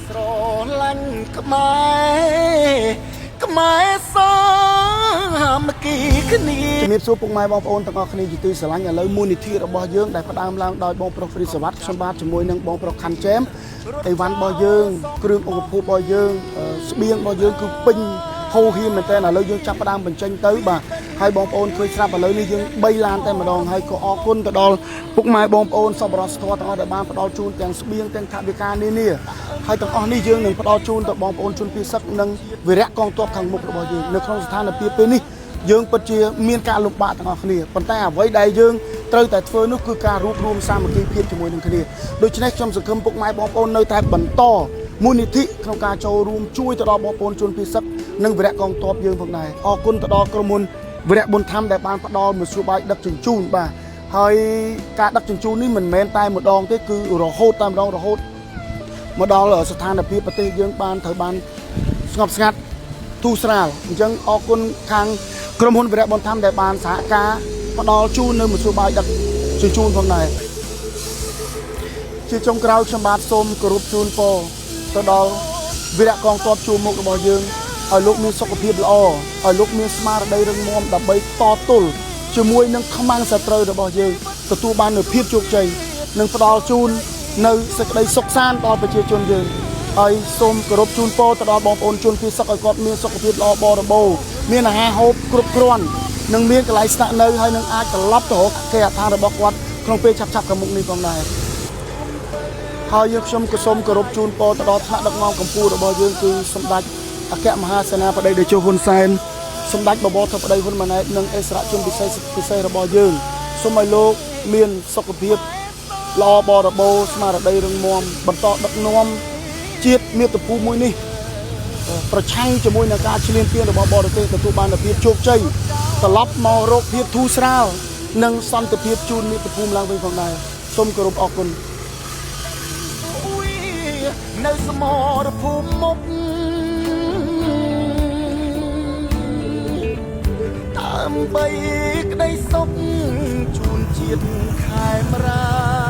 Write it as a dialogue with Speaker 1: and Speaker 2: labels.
Speaker 1: ស្រឡាញ់ខ្មែរសាមគ្គីគ្នាជំរាបសួរពុកម៉ែបងប្អូនទាំងអស់គ្នាជាទីស្រឡាញ់ឥឡូវមូលនិធិរបស់យើងដែលផ្ដើមឡើងដោយបងប្រុសព្រីសវ័តខ្ញុំបាទជាមួយនឹងបងប្រុសខាន់ចែមអីវ៉ាន់របស់យើងគ្រឿងឧបភោគរបស់យើងស្បៀងរបស់យើងគឺពេញហូរហៀមមែនតើឥឡូវយើងចាប់ផ្ដើមបញ្ចេញទៅបាទហើយបងប្អូនឃើញស្រាប់ឥឡូវនេះយើង3ឡានតែម្ដងហើយក៏អរគុណទៅដល់ពុកម៉ែបងប្អូនសប្បុរសធម៌ទាំងអស់ដែលបានផ្ដល់ជូនទាំងស្បៀងទាំងថវិកានានាហើយទាំងអស់នេះយើងនឹងផ្ដល់ជូនទៅបងប្អូនជនភៀសសឹកនិងវីរៈកងទ័ពខាងមុខរបស់យើងនៅក្នុងស្ថានភាពពេលនេះយើងពិតជាមានការលំបាកទាំងអស់គ្នាប៉ុន្តែអ្វីដែលយើងត្រូវតែធ្វើនោះគឺការរួបរวมសាមគ្គីភាពជាមួយនឹងគ្នាដូច្នេះខ្ញុំសង្ឃឹមពុកម៉ែបងប្អូននៅតែបន្តមូលនិធិក្នុងការចូលរួមជួយទៅដល់បងប្អូនជនភៀសសឹកនិងវីរៈកងទ័ពយើងផងដែរអរគុណទៅដល់ក្រុមហ៊ុនវីរៈប៊ុនធម្មដែលបានផ្ដល់មធ្យោបាយដឹកជញ្ជូនបាទហើយការដឹកជញ្ជូននេះមិនមែនតែម្ដងទេគឺរហូតតែម្ដងរហូតមកដល់ស្ថានភាពប្រទេសយើងបានត្រូវបានស្ងប់ស្ងាត់ទូស្រាលអញ្ចឹងអរគុណខាងក្រុមហ៊ុនវីរៈប៊ុនធម្មដែលបានសហការផ្ដល់ជូននៅមធ្យោបាយដឹកជញ្ជូនផងដែរជាចុងក្រោយខ្ញុំបាទសូមគោរពជូនពរទៅដល់វីរៈកងទ័ពជួរមុខរបស់យើងឲ្យលោកមានសុខភាពល្អឲ្យលោកមានស្មារតីរឹងមាំដើម្បីតទល់ជាមួយនឹងខ្មាំងសត្រូវរបស់យើងទទួលបាននូវភាពជោគជ័យនិងផ្ដល់ជូននៅសេចក្តីសុខសាន្តដល់ប្រជាជនយើងហើយសូមគោរពជូនពរទៅដល់បងប្អូនជនភៀសសឹកឲ្យគាត់មានសុខភាពល្អបរិបូរណ៍មានអាហារហូបគ្រប់គ្រាន់និងមានកន្លែងស្នាក់នៅហើយនឹងអាចត្រឡប់ទៅរកគេហដ្ឋានរបស់គាត់ក្នុងពេលឆាប់ខាងមុខនេះផងដែរហើយខ្ញុំក៏សូមគោរពជូនពរទៅដល់ថ្នាក់ដឹកនាំកម្ពុជារបស់យើងគឺសម្ដេចអគ្គមហាសេនាបតីតេជោហ៊ុនសែនសម្ដេចបបរធិបតីហ៊ុនម៉ាណែតនិងអិសរាជជនពិសេសរបស់យើងសូមឲ្យលោកមានសុខភាពល្អបរិបូរណ៍ស្មារតីរឹងមាំបន្តដឹកនាំជាតិមាតុភូមិមួយនេះប្រឆាំងជាមួយនឹងការឈ្លានពានរបស់បរទេសទទួលបាននូវភាពជោគជ័យត្រឡប់មករកភាពធូរស្រាលនិងសន្តិភាពជូនមាតុភូមិឡើងវិញផងដែរសូមគោរពអរគុណនៅសមរភូមិមុខដើម្បីក្តីសុខជូនជាតិខែមរា